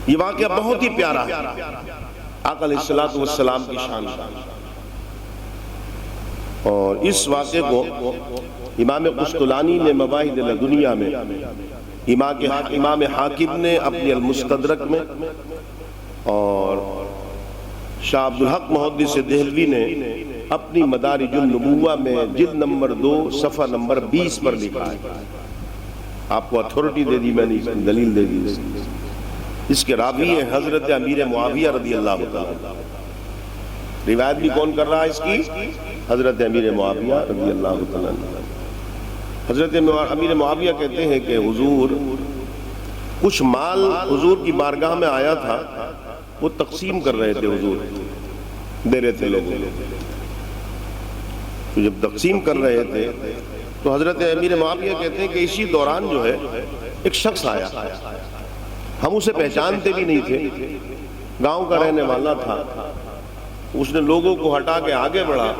یہ واقعہ بہت ہی پیارا ہے، آقا علیہ السلام کی شان، اور اس واقعے کو امام قسطلانی نے مواہب لدنیہ میں، امام حاکم نے اپنی المستدرک میں، اور شاہ عبدالحق محدث دہلوی نے اپنی مدارج النبوہ میں جلد نمبر 2 صفحہ نمبر 20 پر لکھا ہے۔ آپ کو اتھارٹی دے دی میں نے، دلیل دے دی۔ اس کے راوی ہیں حضرت امیر معاویہ رضی اللہ تعالیٰ، روایت بھی کون کر رہا ہے اس کی؟ حضرت امیر معاویہ رضی اللہ تعالیٰ۔ حضرت امیر معاویہ کہتے ہیں کہ حضور کچھ مال حضور کی بارگاہ میں آیا تھا، وہ تقسیم کر رہے تھے، حضور دے رہے تھے لوگوں کو۔ جب تقسیم کر رہے تھے تو حضرت امیر معاویہ کہتے ہیں کہ اسی دوران جو ہے ایک شخص آیا، ہم اسے پہچانتے بھی نہیں تھے، گاؤں کا رہنے والا تھا۔ اس نے لوگوں کو ہٹا کے آگے بڑھا،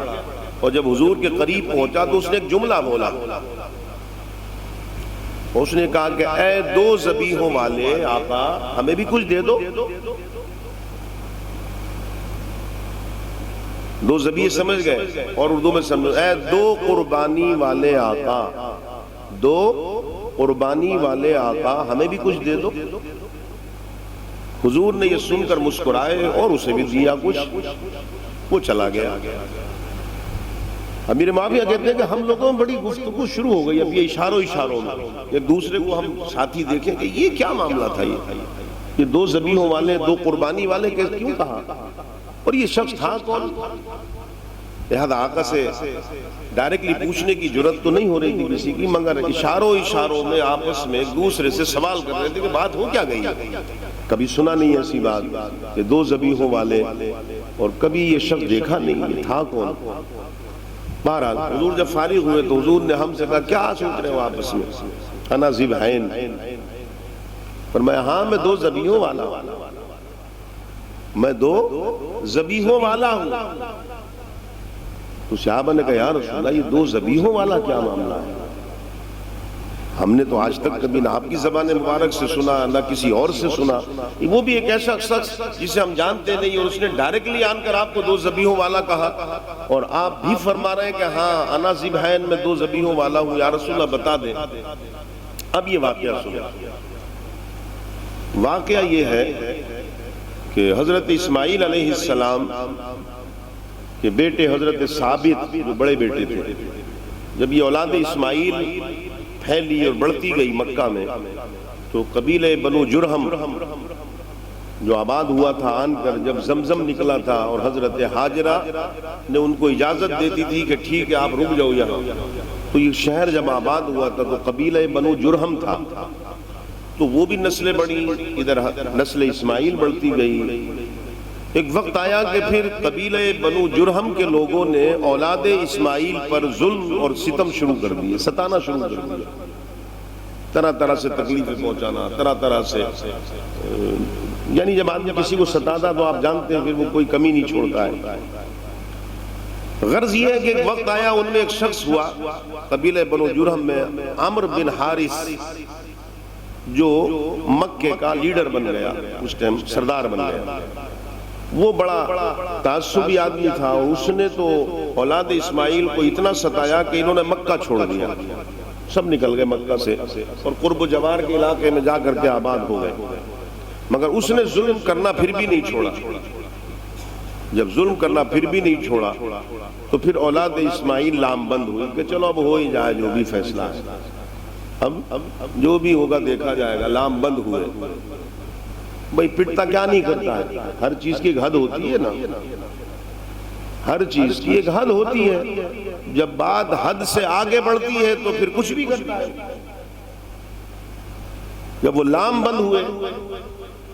اور جب حضور کے قریب پہنچا تو اس نے ایک جملہ بولا، اس نے کہا کہ اے 2 ذبیحوں والے آقا، ہمیں بھی کچھ دے دو۔ 2 ذبیحے سمجھ گئے، اور اردو میں سمجھ، اے 2 قربانی والے آقا، 2 قربانی والے آقا، ہمیں بھی کچھ دے دو۔ حضور نے یہ سن کر مسکرائے اور اسے بھی دیا کچھ، وہ چلا گیا۔ امیر معاویہ کہتے ہیں کہ ہم لوگوں میں بڑی گفتگو شروع ہو گئی، اب یہ اشاروں میں ایک دوسرے کو ہم ساتھی دیکھیں کہ یہ کیا معاملہ تھا، یہ 2 ذبیحوں والے، 2 قربانی والے کیوں کہا، اور یہ شخص تھا کون؟ لہذا آقا سے ڈائریکٹلی پوچھنے کی جرت تو نہیں ہو رہی تھی کسی کی، مگر اشاروں میں آپس میں ایک دوسرے سے سوال کر رہے تھے کہ بات ہو کیا گئی ہے۔ کبھی سنا نہیں ایسی بات کہ 2 ذبیحوں والے، اور کبھی یہ شخص دیکھا نہیں، تھا کون؟ بہرحال حضور جب فارغ ہوئے تو حضور نے ہم سے کہا کیا سوچ رہے ہو آپس میں؟ انا ذبحین، فرمایا ہاں میں 2 ذبیحوں والا، میں 2 ذبیحوں والا ہوں۔ تو صحابہ نے کہا یا رسول اللہ یہ 2 ذبیحوں والا کیا معاملہ ہے؟ ہم نے تو آج تک کبھی نہ آپ کی زبان مبارک سے سنا، نہ کسی اور سے سنا، وہ بھی ایک ایسا شخص جسے ہم جانتے نہیں، اور اس نے ڈائریکٹلی آن کر آپ کو 2 ذبیحوں والا کہا، اور آپ بھی فرما رہے ہیں کہ ہاں انا ذبحین، میں 2 ذبیحوں والا ہوں، یا رسول اللہ بتا دیں۔ اب یہ واقعہ سنیں۔ واقعہ یہ ہے کہ حضرت اسماعیل علیہ السلام کے بیٹے حضرت ثابت، جو بڑے بیٹے تھے، جب یہ اولاد اسماعیل پھیلی اور بڑھتی گئی مکہ میں، تو قبیلہ بنو جرہم جو آباد ہوا تھا، آن کر جب زمزم نکلا تھا اور حضرت حاجرہ نے ان کو اجازت دیتی تھی کہ ٹھیک ہے آپ رک جاؤ یہاں، تو یہ شہر جب آباد ہوا تھا تو قبیلہ بنو جرہم تھا، تو وہ بھی نسلیں بڑھی، ادھر نسل اسماعیل بڑھتی گئی۔ ایک وقت آیا کہ پھر قبیلہ بنو جرہم کے لوگوں نے اولاد اسماعیل پر ظلم اور ستم شروع کر دیے، ستانا شروع کر دیا، طرح طرح سے تکلیفیں پہنچانا، طرح طرح سے، یعنی جب آدمی کسی کو ستاتا تو آپ جانتے ہیں پھر وہ کوئی کمی نہیں چھوڑتا ہے۔ غرض یہ ہے کہ ایک وقت آیا، ان میں ایک شخص ہوا قبیلہ بنو جرہم میں، عمرو بن حارث، جو مکے کا لیڈر بن گیا، اس ٹائم سردار بن گیا۔ وہ بڑا تعصبی آدمی تھا، اس نے تو اولاد اسماعیل کو اتنا ستایا کہ انہوں نے مکہ چھوڑ دیا، سب نکل گئے مکہ سے اور قرب و جوار کے علاقے میں جا کر کے آباد ہو گئے، مگر اس نے ظلم کرنا پھر بھی نہیں چھوڑا۔ جب ظلم کرنا پھر بھی نہیں چھوڑا تو پھر اولاد اسماعیل لام بند ہوئی کہ چلو اب ہو ہی جائے جو بھی فیصلہ ہے، اب جو بھی ہوگا دیکھا جائے گا۔ لام بند ہوئے، بھئی پٹتا کیا نہیں کرتا ہے، ہر چیز کی ایک حد ہوتی ہے نا، ہر چیز کی ایک حد ہوتی ہے، جب بات حد سے آگے بڑھتی ہے تو پھر کچھ بھی کرتا ہے۔ جب وہ لام بند ہوئے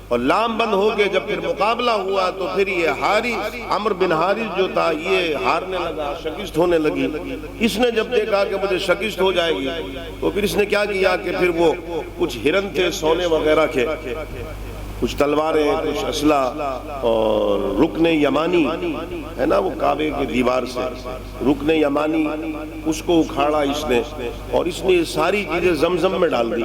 اور لام بند ہو کے جب پھر مقابلہ ہوا تو پھر یہ حارث، عمرو بن حارث جو تھا، یہ ہارنے لگا، شکست ہونے لگی۔ اس نے جب دیکھا کہ مجھے شکست ہو جائے گی تو پھر اس نے کیا کیا کہ پھر وہ کچھ ہرن تھے سونے وغیرہ کے، کچھ تلواریں، کچھ اسلحہ، اور رکن یمانی ہے نا وہ کعبے کی دیوار سے، رکن یمانی، اس کو اکھاڑا اس نے، اور اس نے یہ ساری چیزیں زمزم میں ڈال دی۔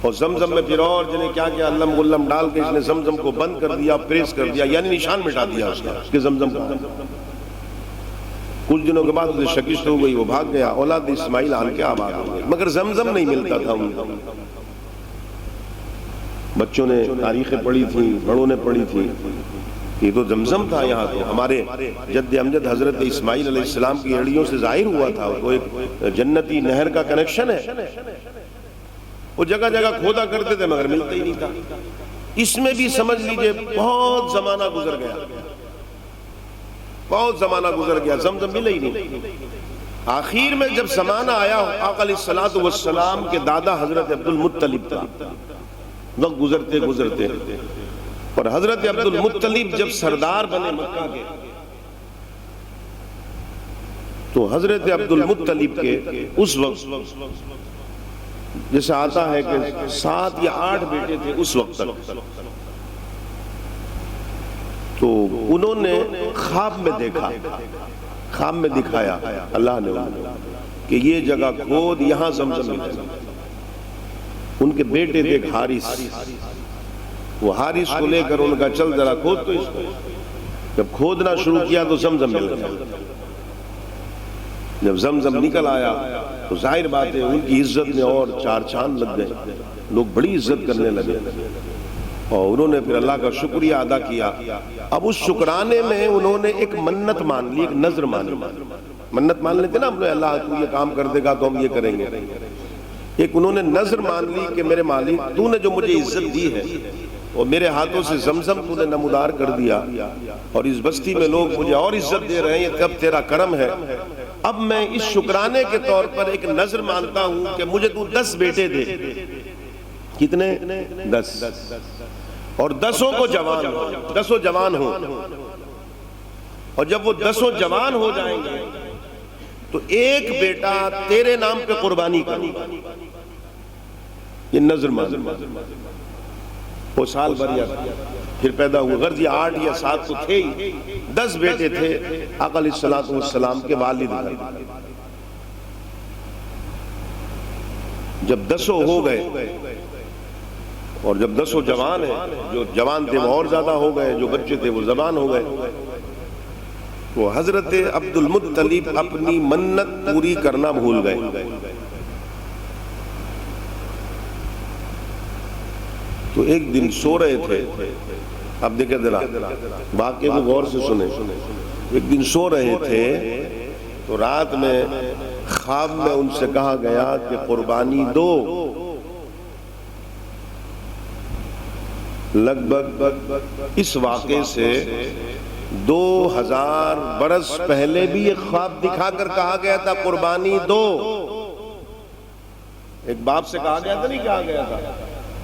اور زمزم میں پھر اور جنہیں کیا کیا علم غلم ڈال کے اس نے زمزم کو بند کر دیا، پریس کر دیا، یعنی نشان مٹا دیا اس کے زمزم کا۔ کچھ دنوں کے بعد اسے شکست ہو گئی، وہ بھاگ گیا، اولاد اسماعیل آن کے آباد ہو گئے، مگر زمزم نہیں ملتا تھا ان کو۔ بچوں نے تاریخیں پڑھی تھی، بڑوں نے پڑھی تھی، یہ تو زمزم تھا، یہاں تو ہمارے جد امجد حضرت اسماعیل علیہ السلام کی ہڈیوں سے ظاہر ہوا تھا، وہ ایک جنتی نہر کا کنیکشن ہے۔ وہ جگہ جگہ کھودا کرتے تھے مگر ملتا ہی نہیں تھا۔ اس میں بھی سمجھ لیجئے بہت زمانہ گزر گیا، بہت زمانہ گزر گیا، زمزم ملا ہی نہیں۔ آخر میں جب زمانہ آیا آقا علیہ السلام کے دادا حضرت عبد المطلب کا، وقت گزرتے گزرتے اور حضرت عبد المطلب جب سردار بنے مکہ کے، تو حضرت عبد المطلب کے اس وقت جیسے آتا ہے کہ 7 یا 8 بیٹے تھے اس وقت تک، تو انہوں نے خواب میں دیکھا، خواب میں دکھایا اللہ نے کہ یہ جگہ کھود، یہاں زمزم ملے گا۔ ان کے بیٹے تھے ایک حارث، وہ حارث کو لے کر ان کا چل ذرا کھود تو اس کو، جب کھودنا شروع کیا تو زمزم مل گیا۔ جب زمزم نکل آیا تو ظاہر بات ہے ان کی عزت میں اور 4 چاند لگ گئے، لوگ بڑی عزت کرنے لگے، اور انہوں نے پھر اللہ کا شکریہ ادا کیا۔ اب اس شکرانے میں انہوں نے ایک منت مان لی، ایک نظر مان لی۔ منت مان لیتے نا ہم نے، اللہ تو یہ کام کر دے گا تو ہم یہ کریں گے۔ ایک انہوں نے نظر مان لی کہ میرے مالک تو نے جو مجھے عزت دی ہے اور میرے ہاتھوں سے زمزم تو نے نمودار کر دیا، اور اس بستی میں لوگ مجھے اور عزت دے رہے ہیں، یہ تب تیرا کرم ہے۔ اب میں اس شکرانے کے طور پر ایک نظر مانتا ہوں کہ مجھے تو 10 بیٹے دے۔ کتنے؟ 10، اور 10 کو جوان ہو، 10 جوان ہو، اور جب وہ 10 جوان ہو جائیں گے تو ایک بیٹا تیرے نام پہ قربانی کروں، یہ نظر مان۔ وہ سال بھر یا پھر پیدا ہوئے، غرض یہ 8 یا 7 تو تھے ہی، 10 بیٹے تھے آقا علیہ السلام کے والد تھے۔ جب 10 ہو گئے اور جب 10 جوان ہیں، جو جوان تھے وہ اور زیادہ ہو گئے، جو بچے تھے وہ زبان ہو گئے، تو حضرت عبد المطلب اپنی منت پوری کرنا بھول گئے۔ تو ایک دن سو رہے تھے، اب دیکھیں ذرا واقعے کو غور سے سنیں۔ ایک دن سو رہے تھے تو رات میں خواب میں ان سے کہا گیا کہ قربانی دو۔ لگ بھگ اس واقعے سے 2000 برس پہلے بھی ایک خواب دکھا کر کہا گیا تھا قربانی دو۔ ایک باپ سے کہا گیا تھا، نہیں کہا گیا تھا؟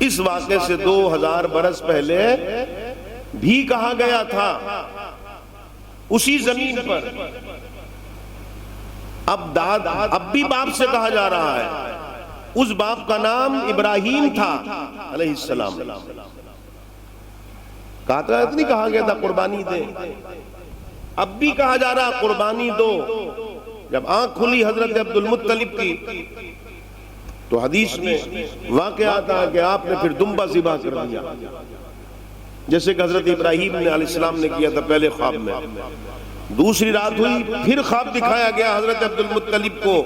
اس واقعے سے 2000 برس پہلے بھی کہا گیا تھا اسی زمین پر۔ اب بھی باپ سے کہا جا رہا ہے۔ اس باپ کا نام ابراہیم تھا علیہ السلام۔ کہا تھا نہیں کہا گیا تھا قربانی دے، اب بھی کہا جا رہا قربانی دو۔ جب آنکھ کھلی حضرت عبد المطلب کی تو حدیث میں واقعہ آتا کہ آپ نے پھر دمبا ذبح کر دیا، جیسے کہ حضرت ابراہیم علیہ السلام نے کیا تھا پہلے خواب میں۔ دوسری رات ہوئی، پھر خواب دکھایا گیا حضرت عبد المطلب کو،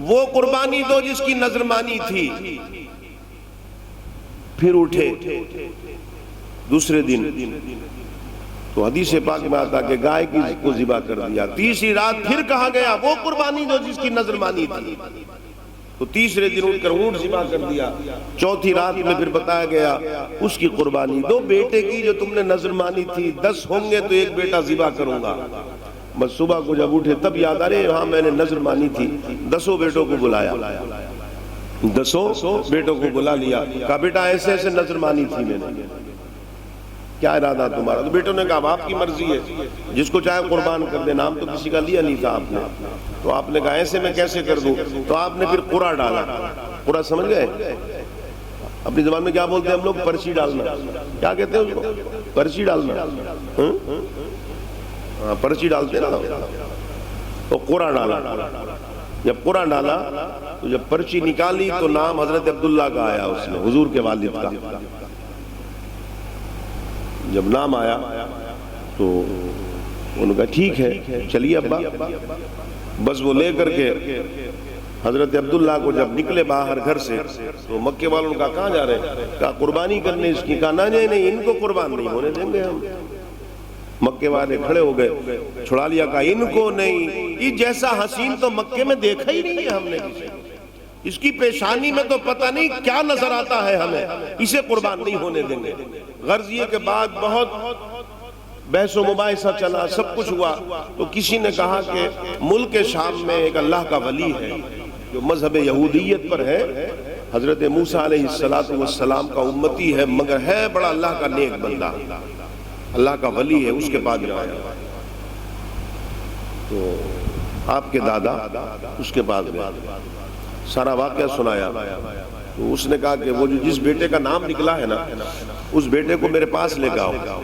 وہ قربانی دو جس کی نظر مانی تھی۔ پھر اٹھے دوسرے دن تو حدیث پاک میں آتا کہ گائے کو ذبح کر دیا۔ تیسری رات پھر کہا گیا وہ قربانی دو جس کی نظر مانی تھی، تو تیسرے دن اٹھ کر اونٹ ذبح کر دیا۔ چوتھی رات میں پھر بتایا گیا اس کی قربانی دو، بیٹے کی جو تم نے نظر مانی تھی، 10 ہوں گے تو ایک بیٹا ذبح کروں گا۔ بس صبح کو جب اٹھے تب یاد آ رہے ہاں میں نے نظر مانی تھی، 10 بیٹوں کو بلایا، 10 بیٹوں کو بلا لیا، کہا بیٹا ایسے ایسے نظر مانی تھی میں نے، کیا ارادہ تمہارا؟ تو بیٹوں نے کہا اب آپ کی مرضی ہے، جس کو چاہے قربان کر دے، نام تو کسی کا لیا نہیں تھا آپ نے۔ تو آپ نے کہا ایسے میں کیسے کر دوں؟ تو آپ نے پھر قرعہ ڈالا۔ قرعہ سمجھ گئے؟ اپنی زبان میں کیا بولتے ہیں ہم لوگ؟ پرچی ڈالنا۔ کیا کہتے ہیں اس کو؟ پرچی ڈالنا۔ پرچی ڈالتے ہیں نا، تو قرعہ ڈالا۔ جب قرآن ڈالا تو جب پرچی نکالی تو نام حضرت عبداللہ کا آیا، اس میں حضور کے والد کا جب نام آیا تو انہوں نے کہا ٹھیک ہے چلیے ابا. بس وہ لے کر کے حضرت عبداللہ کو جب نکلے باہر گھر سے تو مکے والوں نے کہا کہاں جا رہے ہیں؟ کہا قربانی کرنے اس کی. کہا نہیں ان کو قربان نہیں ہونے دیں گے ہم. مکے والے کھڑے ہو گئے، چھڑا لیا. کہا ان کو نہیں، یہ جیسا حسین تو مکے میں دیکھا ہی نہیں ہے ہم نے کسی. اس کی پیشانی میں تو پتہ نہیں کیا نظر آتا ہے ہمیں، اسے قربان نہیں ہونے دیں گے. غرض یہ کہ بعد بہت بحث و مباحثہ چلا، سب کچھ ہوا تو کسی نے کہا کہ ملک شام میں ایک اللہ کا ولی ہے جو مذہب یہودیت پر ہے، حضرت موسیٰ علیہ السلام کا امتی ہے، مگر ہے بڑا اللہ کا نیک بندہ، اللہ کا ولی ہے، اس کے پاس جایا. تو آپ کے دادا اس کے پاس گئے، سارا واقعہ سنایا. تو اس نے کہا کہ وہ جس بیٹے کا نام نکلا ہے نا اس بیٹے کو میرے پاس لے کے آؤ.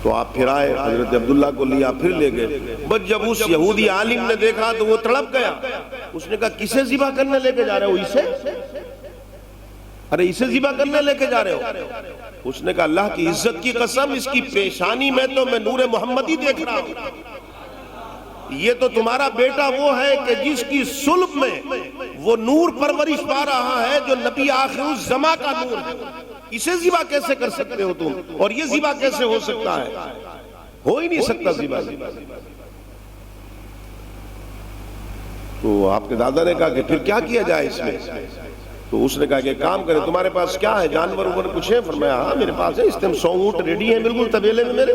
تو آپ پھر آئے، حضرت عبداللہ کو لیا، پھر لے گئے. بس جب اس یہودی عالم نے دیکھا تو وہ تڑپ گیا. اس نے کہا کسے ذبح کرنے لے کے جا رہے ہو؟ اسے؟ ارے اسے ذبح کرنے لے کے جا رہے ہو؟ اس نے کہا اللہ کی عزت کی قسم، اس کی پیشانی میں تو میں نور محمدی دیکھ رہا ہوں. یہ تو تمہارا بیٹا وہ ہے کہ جس کی صلب میں وہ نور پرورش پا رہا ہے جو نبی آخر الزماں کا نور ہے. اسے ذبح کیسے کر سکتے ہو تم؟ اور یہ ذبح کیسے ہو سکتا ہے؟ ہو ہی نہیں سکتا ذبح. تو آپ کے دادا نے کہا کہ پھر کیا کیا جائے اس میں؟ تو اس نے کہا کہ کام کرے، تمہارے پاس کیا ہے؟ جانور اوپر کچھ ہے؟ فرمایا ہاں میرے پاس ہے، اس ٹائم 100 اونٹ ریڈی ہیں بالکل طبیلے میں میرے.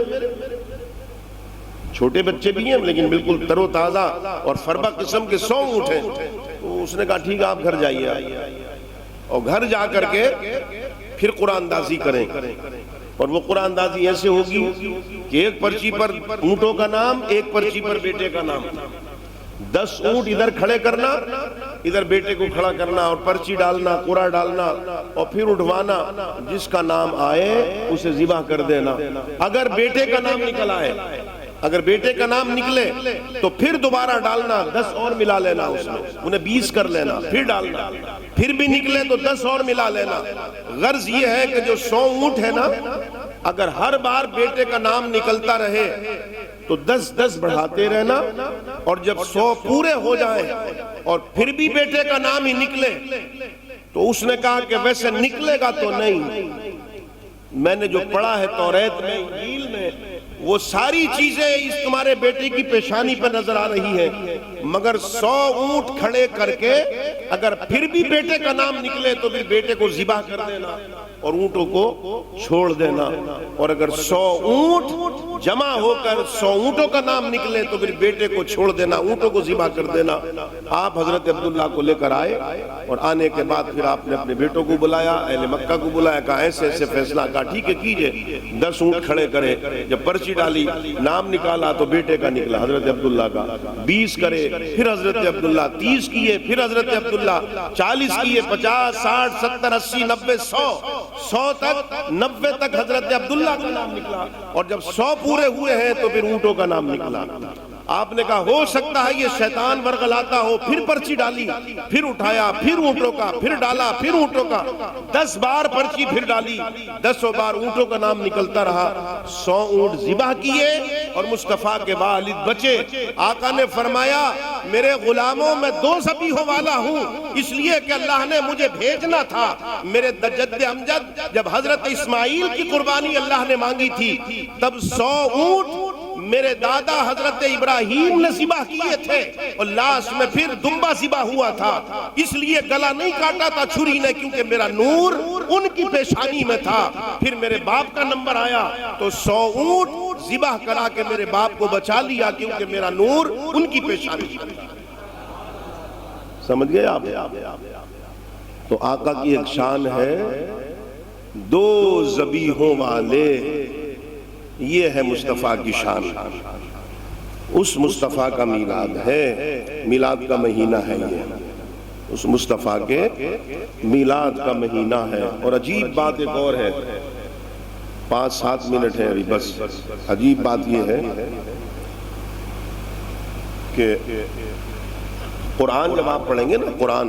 چھوٹے بچے بھی ہیں لیکن بالکل تر و تازہ اور فربا قسم کے 100 اونٹ ہیں. تو اس نے کہا ٹھیک ہے آپ گھر جائیے، اور گھر جا کر کے پھر قرآن اندازی کریں. اور وہ قرآن اندازی ایسے ہوگی کہ ایک پرچی پر اونٹوں کا نام، ایک پرچی پر بیٹے کا نام. 10 اونٹ ادھر کھڑے کرنا، ادھر بیٹے کو کھڑا کرنا، اور پرچی ڈالنا، قرآن ڈالنا، اور پھر اٹھوانا. جس کا نام آئے اسے ذبح کر دینا. اگر بیٹے کا نام نکل آئے، اگر بیٹے کا نام نکلے تو پھر دوبارہ ڈالنا، 10 اور ملا لینا، اس میں انہیں 20 کر لینا، پھر ڈالنا. پھر بھی نکلے تو 10 اور ملا لینا. غرض یہ ہے کہ جو 100 اونٹ ہے نا، اگر ہر بار بیٹے کا نام نکلتا رہے تو 10 بڑھاتے رہنا. اور جب 100 پورے ہو جائیں اور پھر بھی بیٹے کا نام ہی نکلے تو اس نے کہا کہ ویسے نکلے گا تو نہیں، میں نے جو پڑھا ہے توریت میں، انجیل میں، وہ ساری چیزیں اس تمہارے بیٹے کی پیشانی پر نظر آ رہی ہیں، مگر 100 اونٹ کھڑے کر کے اگر پھر بھی بیٹے کا نام نکلے تو پھر بیٹے کو ذبح کر دینا اور اونٹوں کو چھوڑ دینا. اور اگر 100 اونٹ جمع ہو کر 100 اونٹوں کا نام نکلے تو پھر بیٹے کو چھوڑ دینا، اونٹوں کو ذبح کر دینا. آپ حضرت عبداللہ کو لے کر آئے، اور آنے کے بعد پھر آپ نے اپنے بیٹوں کو بلایا، اہل مکہ کو بلایا، کہا ایسے ایسے فیصلہ. کہا ٹھیک ہے کیجئے. 10 اونٹ کھڑے کرے، جب پرچی ڈالی، نام نکالا تو بیٹے کا نکلا، حضرت عبداللہ کا. 20 کرے، پھر حضرت عبداللہ. 30 کیے، پھر حضرت عبداللہ. 40 کیے، 50 60 70 80 90 100 تک، 90 تک حضرت عبداللہ کا نام نکلا. اور جب 100 پورے ہوئے ہیں تو پھر اونٹوں کا نام نکلا. آپ نے کہا ہو سکتا ہے یہ شیطان ورغلاتا ہو. پھر پرچی ڈالی، پھر اٹھایا، پھر اونٹوں کا، پھر ڈالا، پھر اونٹوں کا. 10 بار پرچی پھر ڈالی، 10 بار اونٹوں کا نام نکلتا رہا. 100 اونٹ ذبح کیے اور مصطفیٰ کے والد بچے. آقا نے فرمایا میرے غلاموں میں 2 ذبیحوں والا ہوں، اس لیے کہ اللہ نے مجھے بھیجنا تھا. میرے جد امجد جب حضرت اسماعیل کی قربانی اللہ نے مانگی تھی تب 100 اونٹ میرے دادا حضرت ابراہیم نے ذبح کیے تھے، اور لاسٹ میں پھر دمبا ذبح ہوا تھا. اس لیے گلا نہیں کاٹا تھا چھری نے، کیونکہ میرا نور ان کی پیشانی میں تھا. پھر میرے باپ کا نمبر آیا تو 100 اونٹ ذبح کرا کے میرے باپ کو بچا لیا، کیونکہ میرا نور ان کی پیشانی میں تھا. سمجھ گئے آپ؟ تو آقا کی ایک شان ہے 2 ذبیحوں والے. یہ ہے مصطفیٰ کی شان. اس مصطفیٰ کا میلاد ہے، میلاد کا مہینہ ہے یہ، اس مصطفیٰ کے میلاد کا مہینہ ہے. اور عجیب بات ایک اور ہے، 5-7 منٹ ہے ابھی بس. عجیب بات یہ ہے کہ قرآن جب آپ پڑھیں گے نا قرآن،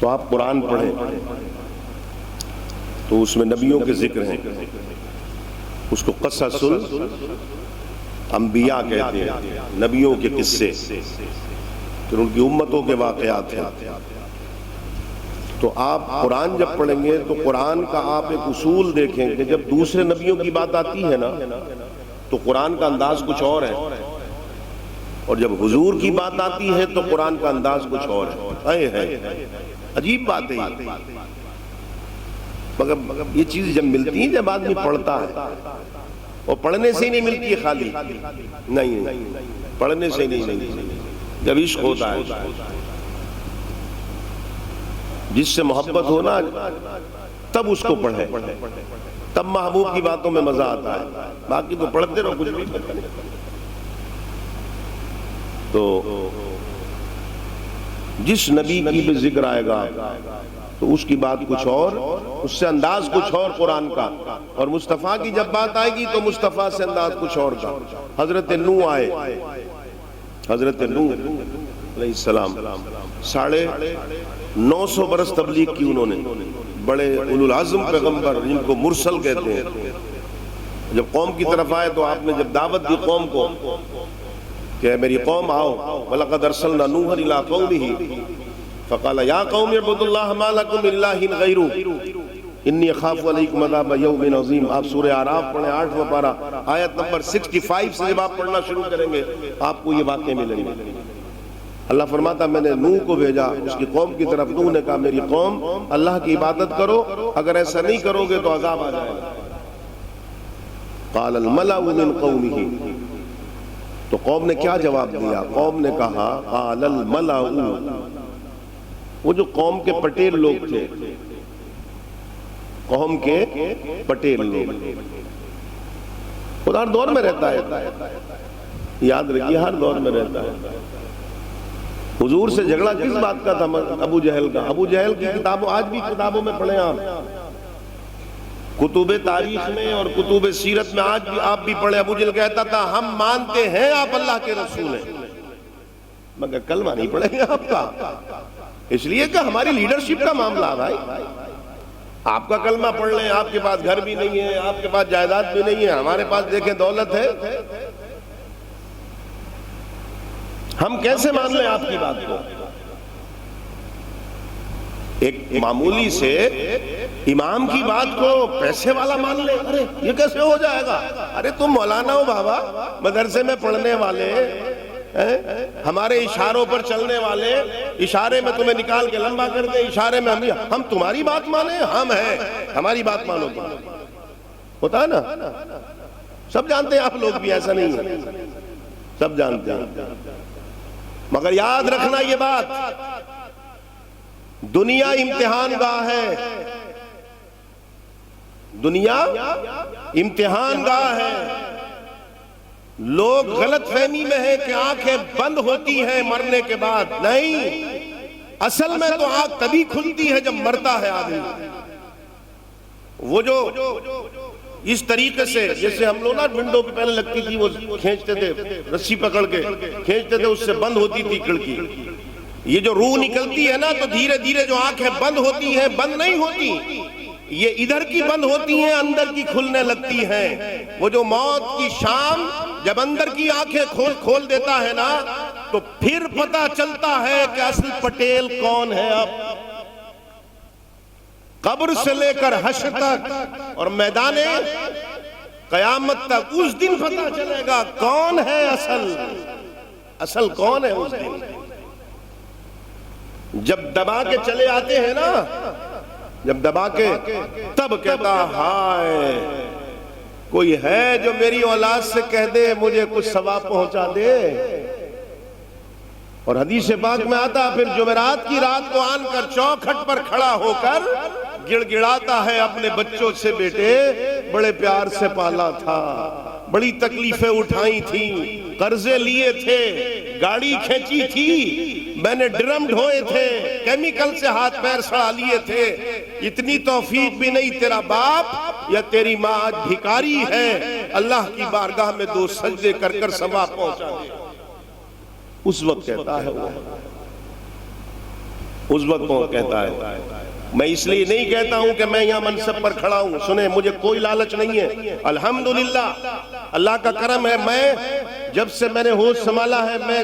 تو آپ قرآن پڑھیں تو اس میں نبیوں کے ذکر ہیں، اس کو قصص الانبیاء کہتے ہیں، نبیوں کے قصے، پھر ان کی امتوں کے واقعات ہیں۔ تو آپ قرآن جب پڑھیں گے تو قرآن کا آپ ایک اصول دیکھیں کہ جب دوسرے نبیوں کی بات آتی ہے نا تو قرآن کا انداز کچھ اور ہے، اور جب حضور کی بات آتی ہے تو قرآن کا انداز کچھ اور ہے۔ عجیب بات ہے یہ، مگر یہ چیز جب ملتی ہے جب آدمی پڑھتا ہے، اور پڑھنے سے ہی نہیں ملتی ہے خالی، نہیں پڑھنے سے ہی نہیں ملتی، جب عشق ہوتا ہے، جس سے محبت ہونا تب اس کو پڑھے، تب محبوب کی باتوں میں مزہ آتا ہے، باقی تو پڑھتے رہو کچھ بھی پتہ نہیں۔ تو جس نبی کی بھی ذکر آئے گا تو اس کی بات کچھ اور، اس سے انداز کچھ اور قرآن کا، اور مصطفیٰ کی جب بات آئے گی تو مصطفیٰ سے انداز کچھ اور کا۔ حضرت نوح آئے، حضرت نوح علیہ السلام 950 برس تبلیغ کی انہوں نے، بڑے اولو العزم پیغمبر جن کو مرسل کہتے ہیں۔ جب قوم کی طرف آئے تو آپ نے جب دعوت دی قوم کو کہ میری قوم آؤ، وَلَقَدْ أَرْسَلْنَا نُوحًا إِلَىٰ قَوْمِهِ فَقَالَ يَا قَوْمِ اعْبُدُوا اللَّهَ مَا لَكُم مِّن إِلَٰهٍ غَيْرُهُ إِنِّي أَخَافُ عَلَيْكُمْ عَذَابَ يَوْمٍ عَظِيمٍ۔ آپ سورہ اعراف پڑھیں 8واں پارہ آیت نمبر 65 سے جب آپ پڑھنا شروع کریں گے آپ کو یہ واقعے ملیں گے۔ اللہ فرماتا میں نے نوح کو بھیجا اس کی قوم کی طرف، نوح نے کہا میری قوم اللہ کی عبادت کرو، اگر ایسا نہیں کرو گے تو عذاب آ جائے گا۔ قال الملأ من قومه، تو قوم نے کیا جواب دیا؟ قوم نے کہا قال الملأ، وہ جو قوم کے پٹیل لوگ تھے، قوم کے پٹیل لوگ، خدا ہر دور میں رہتا ہے، یاد رکھیے ہر دور میں رہتا ہے۔ حضور سے جھگڑا کس بات کا تھا؟ ابو جہل کا۔ ابو جہل کی کتابوں، آج بھی کتابوں میں پڑھیں آپ، کتب تاریخ میں اور کتب سیرت میں آج بھی آپ بھی پڑھیں، ابو جہل کہتا تھا ہم مانتے ہیں آپ اللہ کے رسول ہیں، مگر کلمہ نہیں پڑھیں گے آپ کا، اس لیے کہ ہماری لیڈرشپ کا معاملہ ہے بھائی۔ آپ کا کلمہ پڑھ لیں، آپ کے پاس گھر بھی نہیں ہے، آپ کے پاس جائیداد بھی نہیں ہے، ہمارے پاس دیکھیں دولت ہے، ہم کیسے مان لیں آپ کی بات کو؟ ایک معمولی سے امام کی بات کو پیسے والا مان لے، ارے یہ کیسے ہو جائے گا؟ ارے تم مولانا ہو بابا، مدرسے میں پڑھنے والے، ہمارے اشاروں پر چلنے والے، اشارے میں تمہیں نکال کے لمبا کر دیں، اشارے میں ہم تمہاری بات مانیں؟ ہم ہیں، ہماری بات مانو گے، ہوتا ہے نا؟ سب جانتے ہیں آپ لوگ بھی، ایسا نہیں ہے، سب جانتے ہیں، مگر یاد رکھنا یہ بات، دنیا امتحان گاہ ہے، دنیا امتحان گاہ ہے۔ لوگ غلط فہمی میں ہیں کہ آنکھیں بند ہوتی ہیں مرنے کے بعد، نہیں، اصل میں تو آنکھ تبھی کھلتی ہے جب مرتا ہے آدمی۔ وہ جو اس طریقے سے جیسے ہم لوگ نا ونڈو پہ پہلے لگتی تھی، وہ کھینچتے تھے رسی پکڑ کے کھینچتے تھے، اس سے بند ہوتی تھی کھڑکی، یہ جو روح نکلتی ہے نا تو دھیرے دھیرے جو آنکھیں بند ہوتی ہیں، بند نہیں ہوتی، یہ ادھر کی بند ہوتی ہیں، اندر کی کھلنے لگتی ہیں۔ وہ جو موت کی شام جب اندر کی آنکھیں کھول دیتا ہے نا تو پھر پتہ چلتا ہے کہ اصل پٹیل کون ہے۔ اب قبر سے لے کر حشر تک اور میدان قیامت تک اس دن پتہ چلے گا کون ہے اصل کون ہے اس دن۔ جب دبا کے چلے آتے ہیں نا، جب دبا کے، تب کہتا ہائے کوئی ہے جو میری اولاد سے کہہ دے مجھے کچھ ثواب پہنچا دے۔ اور حدیث پاک میں آتا پھر جمعرات کی رات کو آن کر چوکھٹ پر کھڑا ہو کر گڑ گڑاتا ہے اپنے بچوں سے، بیٹے بڑے پیار سے پالا تھا، بڑی تکلیفیں اٹھائی تھیں، قرضے لیے تھے، گاڑی کھینچی تھی، میں نے ڈرم ڈھوئے تھے، کیمیکل سے ہاتھ پیر سڑا لیے تھے، اتنی توفیق بھی نہیں، تیرا باپ یا تیری ماں آج بھکاری ہے، اللہ کی بارگاہ میں 2 سجدے کر کر ثواب پہنچا دے۔ اس وقت کہتا ہے وہ، اس وقت وہ کہتا ہے. میں اس لیے نہیں کہتا ہوں کہ میں یہاں منصب پر کھڑا ہوں، سنیں مجھے کوئی لالچ نہیں ہے، الحمدللہ اللہ کا کرم ہے. میں جب سے میں نے ہوش سنبھالا ہے میں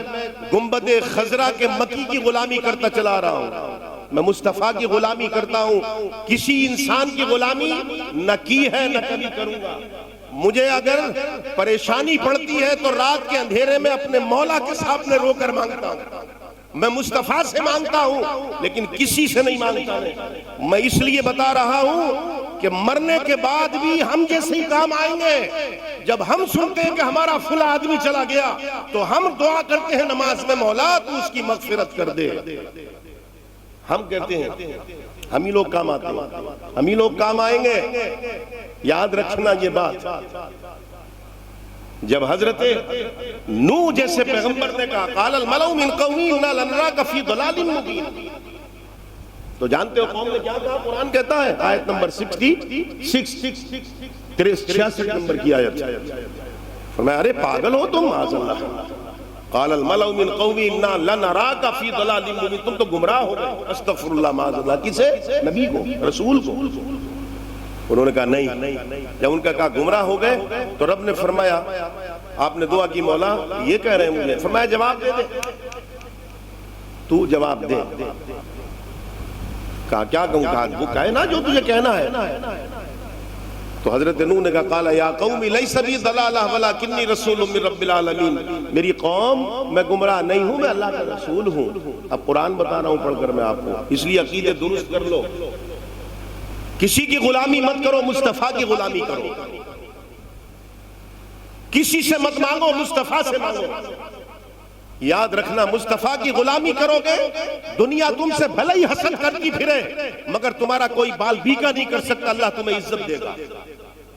گنبد خضرا کے مکی کی غلامی کرتا چلا رہا ہوں، میں مصطفیٰ کی غلامی کرتا ہوں، کسی انسان کی غلامی نہ کی ہے نہ کبھی کروں گا. مجھے اگر پریشانی پڑتی ہے تو رات کے اندھیرے میں اپنے مولا کے سامنے رو کر مانگتا ہوں، میں مصطفیٰ سے مانگتا ہوں لیکن کسی سے نہیں مانگتا. میں اس لیے بتا رہا ہوں کہ مرنے کے بعد بھی ہم جیسے ہی کام آئیں گے. جب ہم سنتے ہیں کہ ہمارا فلاں آدمی چلا گیا تو ہم دعا کرتے ہیں نماز میں، مولا تو اس کی مغفرت کر دے. ہم کہتے ہیں ہم ہی لوگ کام آتے ہیں، ہم ہی لوگ کام آئیں گے. یاد رکھنا یہ بات. جب حضرت نوح جیسے پیغمبر نے کہا قال الملأ من قومی انا لنراک فی ضلال مبین، تو جانتے ہو قوم نے کیا کہا؟ قرآن کہتا ہے آیت نمبر 66 نمبر کی آیت، فرمایا ارے پاگل ہو تم، معاذ اللہ. قال الملأ من قومی انا لنراک فی ضلال مبین، تم تو گمراہ ہو گئے. استغفر اللہ، معاذ اللہ. کسے؟ نبی کو، رسول کو. انہوں نے کہا نہیں. جب ان کا کہا گمراہ ہو گئے تو رب نے فرمایا آپ نے دعا کی مولا یہ کہہ رہے ہیں مجھے، فرمایا جواب دے دے، تو جواب دے. کہا کیا کہوں؟ کہا وہ کہے نا جو تجھے کہنا ہے. تو حضرت نوح نے کہا قال یا قوم لیس بی ضلالہ ولکنی رسول من رب العالمین، میری قوم میں گمراہ نہیں ہوں، میں اللہ کا رسول ہوں. اب قرآن بتا رہا ہوں پڑھ کر میں آپ کو، اس لیے عقیدے درست کر لو. کسی کی غلامی مت کرو، مصطفیٰ کی غلامی کرو. کسی سے مت مانگو، مصطفیٰ سے مانگو. یاد رکھنا مصطفیٰ کی غلامی کرو گے دنیا تم سے بھلے ہی حسد کرتی پھرے مگر تمہارا کوئی بال بیکا نہیں کر سکتا، اللہ تمہیں عزت دے گا.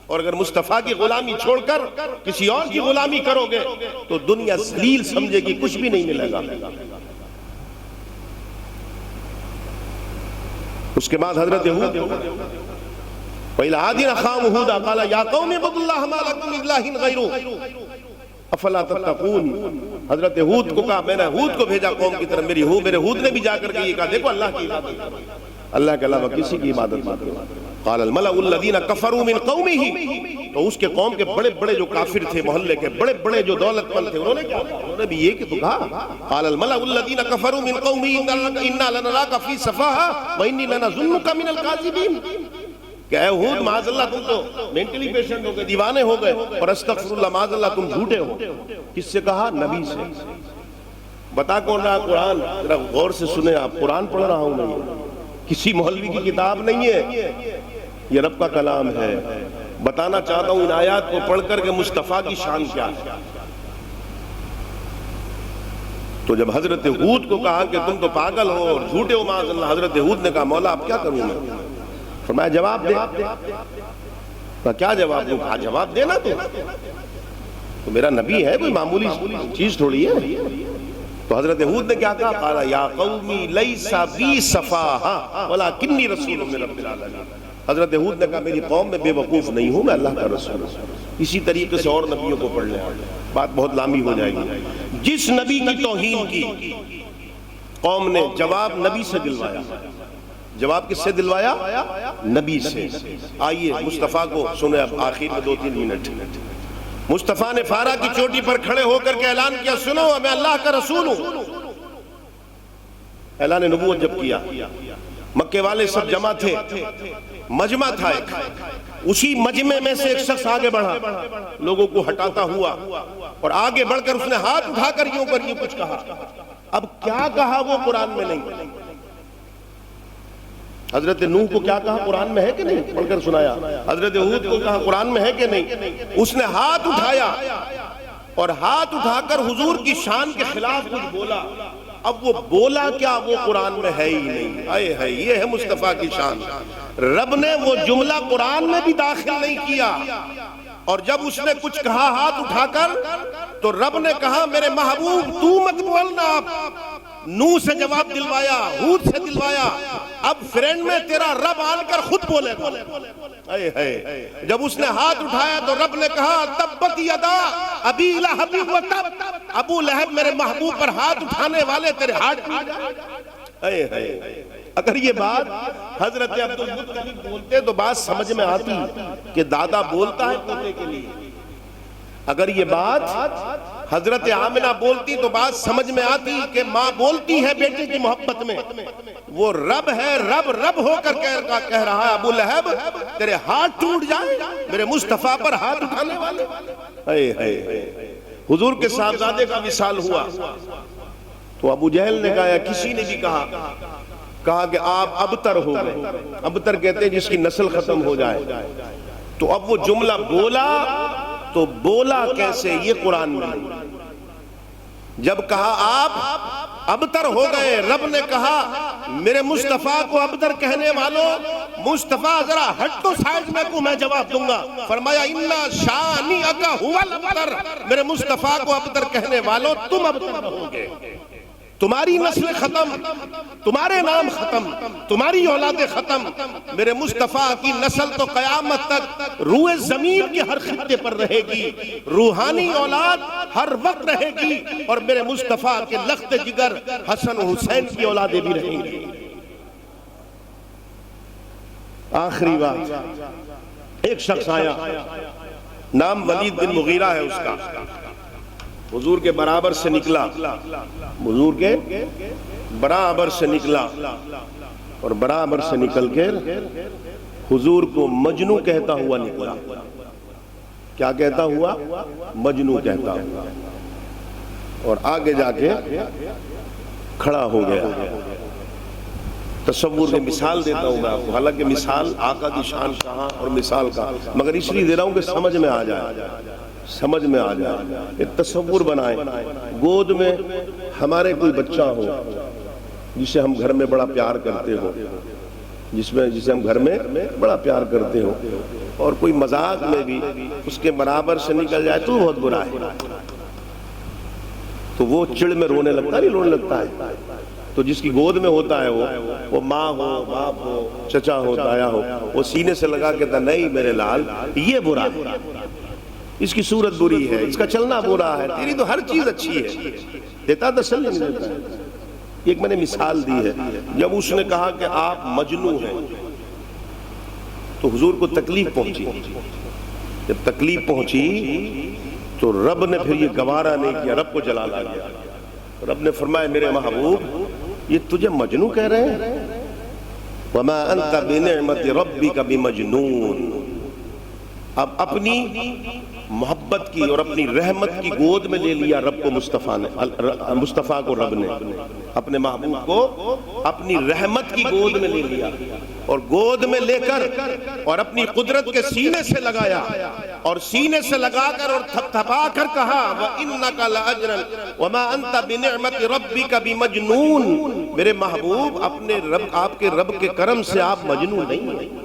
اور اگر مصطفیٰ کی غلامی چھوڑ کر کسی اور کی غلامی کرو گے تو دنیا ذلیل سمجھے گی، کچھ بھی نہیں ملے گا. اس کے بعد حضرت ہود وَإِلَىٰ عَادٍ أَخَاهُمْ هُودًا قَالَ يَا قَوْمِ اعْبُدُوا اللَّهَ مَا لَكُم مِّنْ إِلَٰهٍ غَيْرُهُ أَفَلَا تَتَّقُونَ. حضرت ہود کو کہا، میں نے ہود کو بھیجا قوم کی طرف، میرے ہود نے بھی جا کر کے یہ کہا دیکھو اللہ کی عبادت کرو، اللہ کے علاوہ کسی کی عبادت مت کرو. قال الملأ الذين كفروا من قومه، تو اس کے قوم کے بڑے بڑے جو کافر تھے، محلے کے بڑے بڑے جو دولت مند تھے، انہوں نے کیا کہا؟ انہوں نے بھی یہ کہ تو کہا قال الملأ الذين كفروا من قومه انا لنراك في سفاهة واني لنظنك من الكاذبين، کہ اے ہود معاذ اللہ تم تو مینٹلی پیشنٹ ہو گئے، دیوانے ہو گئے، اور استغفر اللہ معاذ اللہ تم جھوٹے ہو. کس سے کہا؟ نبی سے. بتا کون رہا قرآن؟ ذرا غور سے سنیں آپ، قرآن پڑھ رہا ہوں میں، کسی مولوی کی کتاب نہیں ہے، یہ رب کا کلام ہے. بتانا چاہتا ہوں ان آیات کو پڑھ کر کہ مصطفیٰ کی شان کیا ہے. تو جب حضرت ہود کو کہا کہ تم تو پاگل ہو اور جھوٹے ہو معاذ اللہ، حضرت ہود نے کہا مولا اب کیا کروں میں؟ فرمایا جواب دے. کیا جواب دوں؟ کہا جواب دینا تو میرا نبی ہے، کوئی معمولی چیز تھوڑی ہے. تو حضرت ہود نے کیا کہا؟ قال یا قومی لیس بی سفاہہ ولکنی رسول من رب العالمین. حضرت ہود نے کہا میری قوم میں بے وقوف نہیں ہوں، میں اللہ کا رسول ہوں. اسی طریقے سے اور نبیوں کو پڑھ لیں، بات بہت لمبی ہو جائے گی. جس نبی کی توہین کی قوم نے جواب نبی سے دلوایا. جواب کس سے دلوایا؟ نبی سے. آئیے مصطفیٰ کو سنیں اب آخر میں 2-3 منٹ. مصطفیٰ نے فارا کی چوٹی پر کھڑے ہو کر کے اعلان کیا سنو میں اللہ کا رسول ہوں. اعلان نبوت جب کیا مکے والے سب جمع تھے، مجمع تھا ایک، اسی مجمع میں سے ایک شخص آگے بڑھا، لوگوں کو ہٹاتا ہوا، اور آگے بڑھ کر اس نے ہاتھ اٹھا کر یوں کر یوں کچھ کہا. اب کیا کہا وہ قرآن میں نہیں. حضرت نوح کو کیا کہا قرآن میں ہے کہ نہیں؟ پڑھ کر سنایا. حضرت ہود کو کہا قرآن میں ہے کہ نہیں؟ اس نے ہاتھ اٹھایا اور ہاتھ اٹھا کر حضور کی شان کے خلاف کچھ بولا. اب وہ بولا کیا وہ قرآن میں ہے ہی نہیں. آئے ہے، یہ ہے مصطفیٰ کی شان. رب نے وہ جملہ قرآن میں بھی داخل نہیں کیا، اور جب اس نے کچھ کہا ہاتھ اٹھا کر تو رب نے کہا میرے محبوب تو مت بولنا، نوح سے جواب دلوایا، ہود سے دلوایا، اب فرینڈ میں تیرا رب آن کر خود بولے گا۔ جب اس نے ہاتھ اٹھایا تو رب نے کہا تبت یدا ابی لہب و تب، ابو لہب میرے محبوب پر ہاتھ اٹھانے والے تیرے ہاتھ ٹوٹ جائیں۔ اگر یہ بات حضرت عبدالمطلب بولتے تو بات سمجھ میں آتی کہ دادا بولتا ہے پوتے کے لیے، اگر یہ بات حضرت آمنہ بولتی تو بات سمجھ میں آتی کہ ماں بولتی ہے بیٹے کی محبت میں، وہ رب ہے، رب رب ہو کر کہہ رہا ہے ابو لہب تیرے ہاتھ ٹوٹ جائیں میرے مصطفیٰ پر ہاتھ اٹھانے والے۔ حضور کے صاحبزادے کا وصال ہوا تو ابو جہل نے کہا یا کسی نے بھی کہا کہ آپ ابتر ہو گئے، ابتر کہتے ہیں جس کی نسل ختم ہو جائے، تو اب وہ جملہ بولا تو بولا کیسے یہ قرآن میں جب کہا آپ ابتر ہو گئے، رب نے کہا میرے مصطفیٰ کو ابتر کہنے والوں، مصطفیٰ ذرا ہٹ تو سائڈ میں کو میں جواب دوں گا، فرمایا اِنَّا شَانِئَكَ هُوَ الْأَبْتَرُ، میرے مصطفیٰ کو ابتر کہنے والوں تم ابتر ہوگے، تمہاری نسل ختم، تمہارے نام ختم، تمہاری اولاد ختم، میرے مصطفیٰ کی نسل تو قیامت تک روئے زمین کے ہر خطے پر رہے گی، روحانی اولاد ہر وقت رہے گی، اور میرے مصطفیٰ کے لخت جگر حسن و حسین کی اولادیں بھی رہیں گی۔ آخری بات، ایک شخص آیا، نام ولید بن مغیرہ ہے اس کا، حضور کے برابر سے نکلا، حضور کے برابر سے نکلا، اور برابر سے نکل کے حضور کو مجنو کہتا ہوا نکلا۔ کیا کہتا ہوا؟ مجنو کہتا ہوا، اور آگے جا کے کھڑا ہو گیا۔ تصور میں مثال دیتا ہوں میں آپ کو، حالانکہ مثال آقا کی شان کہاں اور مثال کا، مگر اس لیے دے رہا ہوں کہ سمجھ میں آ جائے، سمجھ میں آ جائے۔ ایک تصور بنائیں، گود میں ہمارے کوئی بچہ ہو جسے ہم گھر میں بڑا پیار کرتے ہو، جسے ہم گھر میں بڑا پیار کرتے ہو، اور کوئی مذاق میں بھی اس کے برابر سے نکل جائے تو بہت برا ہے، تو وہ چڑ میں رونے لگتا ہے، نہیں رونے لگتا ہے؟ تو جس کی گود میں ہوتا ہے وہ ماں ہو، باپ ہو، چچا ہو، دایا ہو، وہ سینے سے لگا کہتا نہیں میرے لال یہ برا ہے، اس کی صورت بری ہے، اس کا چلنا برا ہے، تیری تو ہر چیز اچھی ہے، دیتا تسلی نہیں دیتا ہے۔ ایک میں نے مثال دی ہے، جب اس نے کہا کہ آپ مجنو ہیں تو حضور کو تکلیف پہنچی، جب تکلیف پہنچی تو رب نے پھر یہ گوارا نہیں کیا، رب کو جلال آ گیا، رب نے فرمایا میرے محبوب یہ تجھے مجنو کہہ رہے ہیں، وَمَا أَنْتَ بِنِعْمَةِ رَبِّكَ بِمَجْنُونَ۔ اب اپنی محبت کی اور اپنی رحمت کی گود میں لے لیا رب کو، مصطفیٰ کو رب نے اپنے محبوب کو اپنی رحمت کی گود میں لے لیا، اور گود میں لے کر اور اپنی قدرت کے سینے سے لگایا، اور سینے سے لگا کر اور تھپ تھپا کر کہا وَإِنَّكَ لَأَجْرًا وَمَا أَنْتَ بِنِعْمَةِ رَبِّكَ بِمَجْنُونَ۔ میرے محبوب اپنے رب، آپ کے رب کے کرم سے آپ مجنون نہیں ہیں۔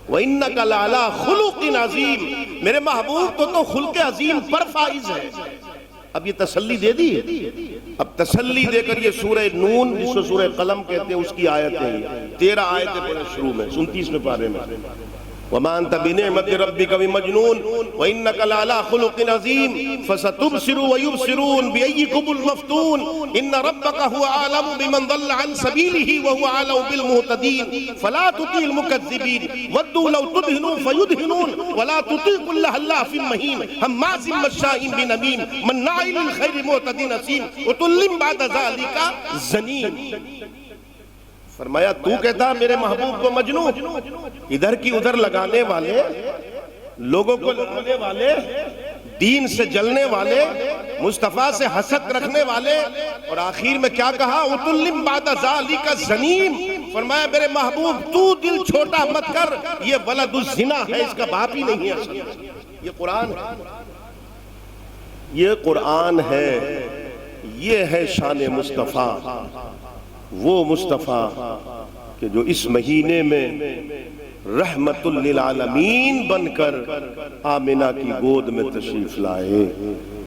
وَإِنَّكَ لَعَلَىٰ خُلُقٍ عَظِيمٍ، میرے محبوب تو خلق عظیم پر فائز ہے۔ اب یہ تسلی دے دی، اب تسلی دے کر یہ سورہ نون جس کو سورہ قلم کہتے ہیں اس کی آیتیں 13 آیتیں پڑھیں شروع میں 29ویں پارے میں، وَمَا أَنْتَ بِنِعْمَةِ رَبِّكَ بِمَجْنُونَ وَإِنَّكَ لَعَلَىٰ خُلُقٍ عَظِيمٍ فَسَتُبْصِرُ وَيُبْصِرُونَ بِأَيِّكُمُ الْمَفْتُونُ إِنَّ رَبَّكَ هُوَ أَعْلَمُ بِمَنْ ضَلَّ عَنْ سَبِيلِهِ وَهُوَ أَعْلَمُ بِالْمُهْتَدِينَ فَلَا تُطِعِ الْمُكَذِّبِينَ وَدُّوا لَوْ تُدْهِنُوا فَيُدْهِنُونَ وَلَا تُطِعْ كُلَّ حَلَّافٍ مَّهِينٍ هَمَّازٍ مَّشَّاءٍ بِنَمِيمٍ مَّنَّاعٍ لِّلْخَيْرِ مُعْتَدٍ أَثِيمٍ عُتُلٍّ بَعْدَ ذَلِكَ زَنِيمٍ۔ فرمایا تو کہتا میرے محبوب کو مجنو، ادھر کی ادھر لگانے والے، لوگوں کو لگانے والے، دین سے جلنے والے، مصطفیٰ سے حسد رکھنے والے، اور آخر میں کیا کہا عُتُلٍّ بَعْدَ ذَلِكَ زَنِيمٍ۔ فرمایا میرے محبوب تو دل چھوٹا مت کر، یہ ولد الزنا ہے، اس کا باپ ہی نہیں ہے۔ یہ قرآن ہے، یہ قرآن ہے، یہ ہے شان مصطفیٰ، وہ مصطفیٰ کہ جو اس مہینے میں رحمت للعالمین بن کر آمنہ کی گود میں تشریف لائے۔